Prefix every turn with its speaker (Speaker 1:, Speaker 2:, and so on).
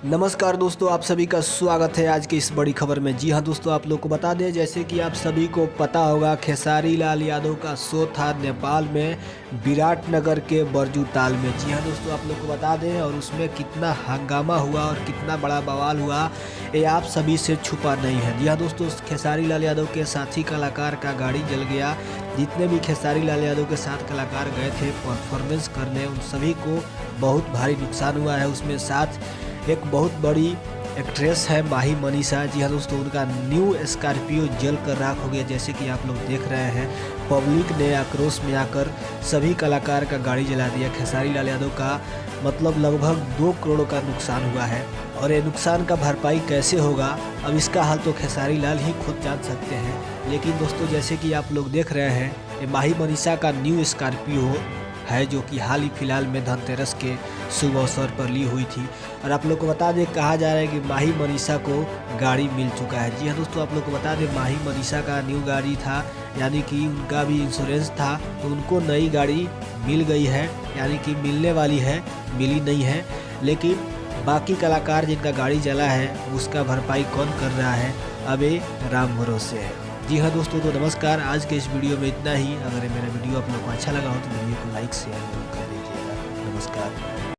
Speaker 1: नमस्कार दोस्तों, आप सभी का स्वागत है आज की इस बड़ी खबर में। जी हां दोस्तों, आप लोग को बता दें जैसे कि आप सभी को पता होगा खेसारी लाल यादव का शो था नेपाल में विराटनगर के बरजू-ताल में। जी हां दोस्तों, आप लोग को बता दें और उसमें कितना हंगामा हुआ और कितना बड़ा बवाल हुआ ये आप सभी से छुपा नहीं है। जी हां दोस्तों, खेसारी लाल यादव के साथी कलाकार का गाड़ी जल गया। जितने भी खेसारी लाल यादव के साथ कलाकार गए थे परफॉर्मेंस करने उन सभी को बहुत भारी नुकसान हुआ है। उसमें साथ एक बहुत बड़ी एक्ट्रेस है माही मनीषा। जी हाँ दोस्तों, उनका न्यू स्कॉर्पियो जल कर राख हो गया। जैसे कि आप लोग देख रहे हैं पब्लिक ने आक्रोश में आकर सभी कलाकार का गाड़ी जला दिया। खेसारी लाल यादव का मतलब लगभग 2 करोड़ का नुकसान हुआ है और ये नुकसान का भरपाई कैसे होगा अब इसका हाल तो खेसारी लाल ही खुद जान सकते हैं। लेकिन दोस्तों जैसे कि आप लोग देख रहे हैं ये माही मनीषा का न्यू स्कॉर्पियो है जो कि हाल ही फिलहाल में धनतेरस के शुभ अवसर पर ली हुई थी। और आप लोग को बता दें कहा जा रहा है कि माही मनीषा को गाड़ी मिल चुका है। जी हाँ दोस्तों, आप लोग को बता दें माही मनीषा का न्यू गाड़ी था, यानी कि उनका भी इंश्योरेंस था तो उनको नई गाड़ी मिल गई है, यानी कि मिलने वाली है, मिली नहीं है। लेकिन बाकी कलाकार जिनका गाड़ी जला है उसका भरपाई कौन कर रहा है अब ये राम भरोसे है। जी हाँ दोस्तों, तो नमस्कार। आज के इस वीडियो में इतना ही। अगर मेरा वीडियो आप लोग को अच्छा लगा हो तो वीडियो को लाइक शेयर कर दीजिएगा। नमस्कार।